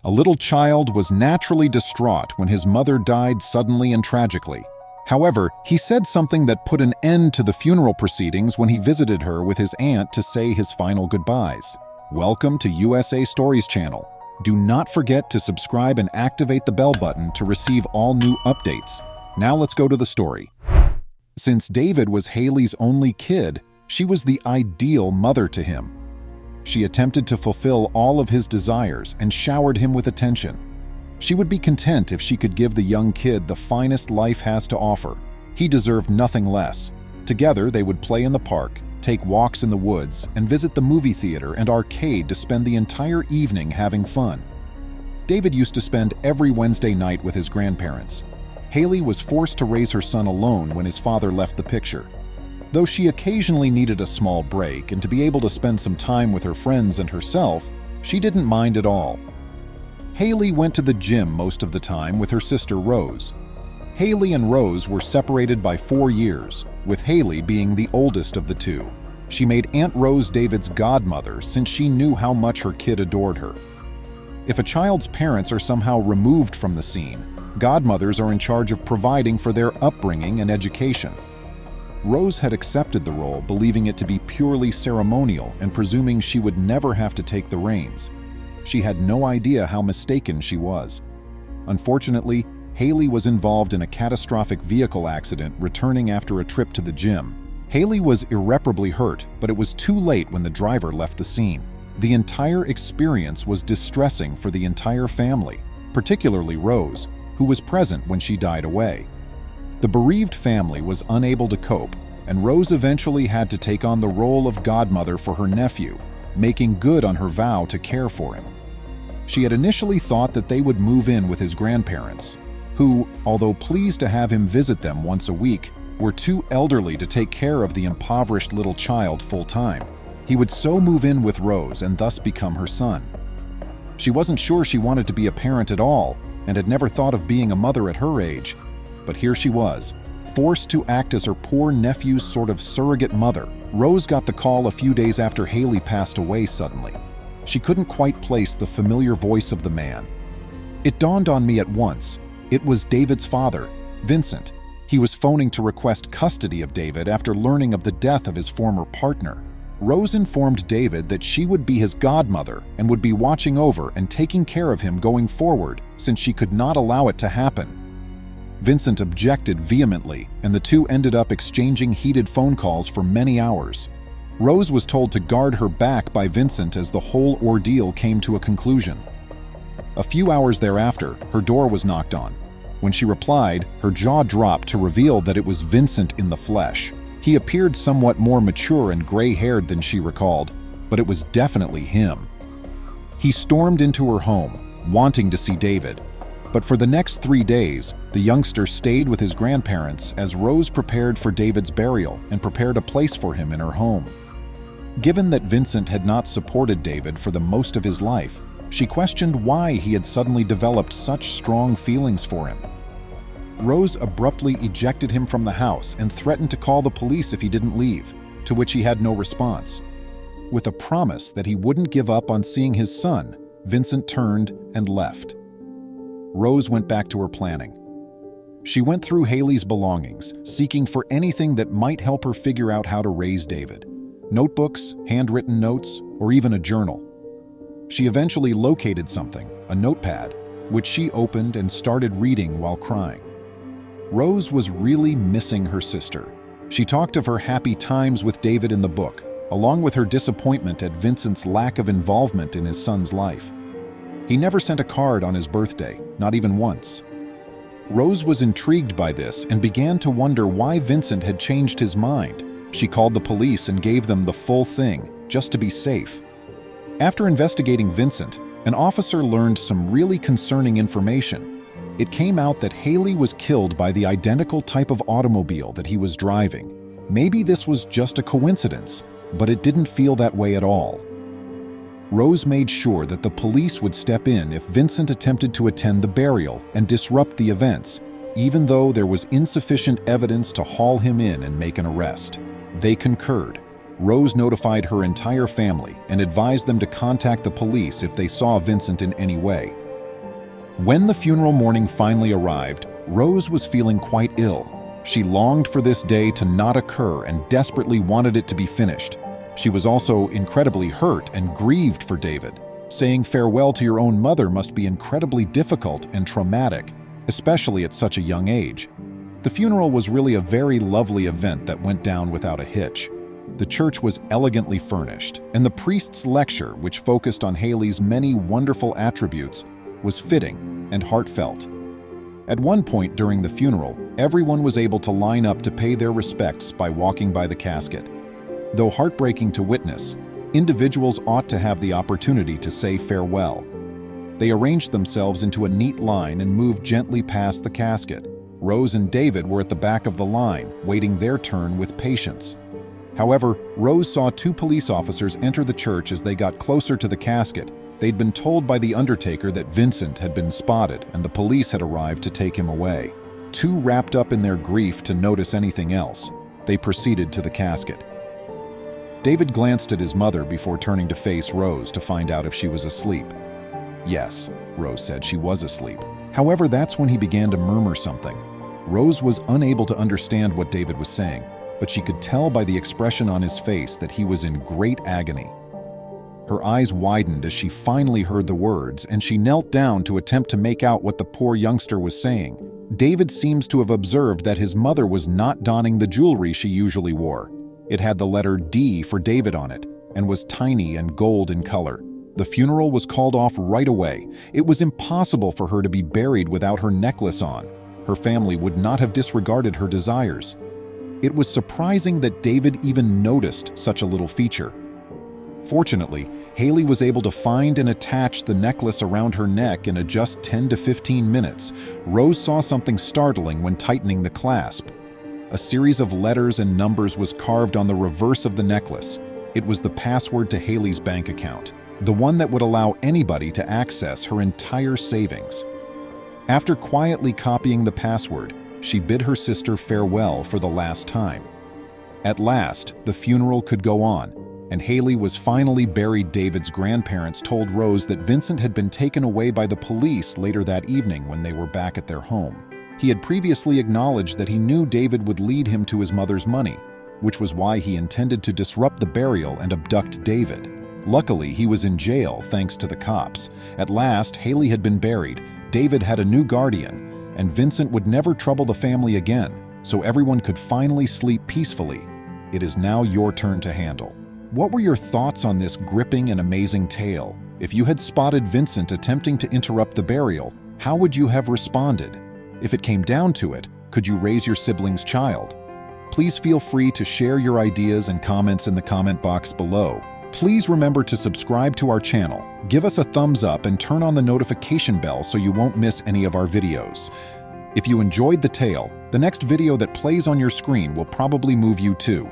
A little child was naturally distraught when his mother died suddenly and tragically. However, he said something that put an end to the funeral proceedings when he visited her with his aunt to say his final goodbyes. Welcome to USA Stories channel. Do not forget to subscribe and activate the bell button to receive all new updates. Now let's go to the story. Since David was Haley's only kid, she was the ideal mother to him. She attempted to fulfill all of his desires and showered him with attention. She would be content if she could give the young kid the finest life has to offer. He deserved nothing less. Together, they would play in the park, take walks in the woods, and visit the movie theater and arcade to spend the entire evening having fun. David used to spend every Wednesday night with his grandparents. Haley was forced to raise her son alone when his father left the picture. Though she occasionally needed a small break and to be able to spend some time with her friends and herself, she didn't mind at all. Haley went to the gym most of the time with her sister Rose. Haley and Rose were separated by 4 years, with Haley being the oldest of the two. She made Aunt Rose David's godmother since she knew how much her kid adored her. If a child's parents are somehow removed from the scene, godmothers are in charge of providing for their upbringing and education. Rose had accepted the role, believing it to be purely ceremonial and presuming she would never have to take the reins. She had no idea how mistaken she was. Unfortunately, Haley was involved in a catastrophic vehicle accident returning after a trip to the gym. Haley was irreparably hurt, but it was too late when the driver left the scene. The entire experience was distressing for the entire family, particularly Rose, who was present when she died away. The bereaved family was unable to cope, and Rose eventually had to take on the role of godmother for her nephew, making good on her vow to care for him. She had initially thought that they would move in with his grandparents, who, although pleased to have him visit them once a week, were too elderly to take care of the impoverished little child full-time. He would so move in with Rose and thus become her son. She wasn't sure she wanted to be a parent at all and had never thought of being a mother at her age, but here she was, forced to act as her poor nephew's sort of surrogate mother. Rose got the call a few days after Haley passed away suddenly. She couldn't quite place the familiar voice of the man. It dawned on me at once. It was David's father, Vincent. He was phoning to request custody of David after learning of the death of his former partner. Rose informed David that she would be his godmother and would be watching over and taking care of him going forward since she could not allow it to happen. Vincent objected vehemently, and the two ended up exchanging heated phone calls for many hours. Rose was told to guard her back by Vincent as the whole ordeal came to a conclusion. A few hours thereafter, her door was knocked on. When she replied, her jaw dropped to reveal that it was Vincent in the flesh. He appeared somewhat more mature and gray-haired than she recalled, but it was definitely him. He stormed into her home, wanting to see David. But for the next 3 days, the youngster stayed with his grandparents as Rose prepared for David's burial and prepared a place for him in her home. Given that Vincent had not supported David for the most of his life, she questioned why he had suddenly developed such strong feelings for him. Rose abruptly ejected him from the house and threatened to call the police if he didn't leave, to which he had no response. With a promise that he wouldn't give up on seeing his son, Vincent turned and left. Rose went back to her planning. She went through Haley's belongings, seeking for anything that might help her figure out how to raise David. Notebooks, handwritten notes, or even a journal. She eventually located something, a notepad, which she opened and started reading while crying. Rose was really missing her sister. She talked of her happy times with David in the book, along with her disappointment at Vincent's lack of involvement in his son's life. He never sent a card on his birthday, not even once. Rose was intrigued by this and began to wonder why Vincent had changed his mind. She called the police and gave them the full thing, just to be safe. After investigating Vincent, an officer learned some really concerning information. It came out that Haley was killed by the identical type of automobile that he was driving. Maybe this was just a coincidence, but it didn't feel that way at all. Rose made sure that the police would step in if Vincent attempted to attend the burial and disrupt the events, even though there was insufficient evidence to haul him in and make an arrest. They concurred. Rose notified her entire family and advised them to contact the police if they saw Vincent in any way. When the funeral morning finally arrived, Rose was feeling quite ill. She longed for this day to not occur and desperately wanted it to be finished. She was also incredibly hurt and grieved for David. Saying farewell to your own mother must be incredibly difficult and traumatic, especially at such a young age. The funeral was really a very lovely event that went down without a hitch. The church was elegantly furnished, and the priest's lecture, which focused on Haley's many wonderful attributes, was fitting and heartfelt. At one point during the funeral, everyone was able to line up to pay their respects by walking by the casket. Though heartbreaking to witness, individuals ought to have the opportunity to say farewell. They arranged themselves into a neat line and moved gently past the casket. Rose and David were at the back of the line, waiting their turn with patience. However, Rose saw two police officers enter the church as they got closer to the casket. They'd been told by the undertaker that Vincent had been spotted and the police had arrived to take him away. Too wrapped up in their grief to notice anything else, they proceeded to the casket. David glanced at his mother before turning to face Rose to find out if she was asleep. Yes, Rose said she was asleep. However, that's when he began to murmur something. Rose was unable to understand what David was saying, but she could tell by the expression on his face that he was in great agony. Her eyes widened as she finally heard the words, and she knelt down to attempt to make out what the poor youngster was saying. David seems to have observed that his mother was not donning the jewelry she usually wore. It had the letter D for David on it, and was tiny and gold in color. The funeral was called off right away. It was impossible for her to be buried without her necklace on. Her family would not have disregarded her desires. It was surprising that David even noticed such a little feature. Fortunately, Haley was able to find and attach the necklace around her neck in just 10 to 15 minutes. Rose saw something startling when tightening the clasp. A series of letters and numbers was carved on the reverse of the necklace. It was the password to Haley's bank account, the one that would allow anybody to access her entire savings. After quietly copying the password, she bid her sister farewell for the last time. At last, the funeral could go on, and Haley was finally buried. David's grandparents told Rose that Vincent had been taken away by the police later that evening when they were back at their home. He had previously acknowledged that he knew David would lead him to his mother's money, which was why he intended to disrupt the burial and abduct David. Luckily, he was in jail thanks to the cops. At last, Haley had been buried, David had a new guardian, and Vincent would never trouble the family again, so everyone could finally sleep peacefully. It is now your turn to handle. What were your thoughts on this gripping and amazing tale? If you had spotted Vincent attempting to interrupt the burial, how would you have responded? If it came down to it, could you raise your sibling's child? Please feel free to share your ideas and comments in the comment box below. Please remember to subscribe to our channel, give us a thumbs up, and turn on the notification bell so you won't miss any of our videos. If you enjoyed the tale, the next video that plays on your screen will probably move you too.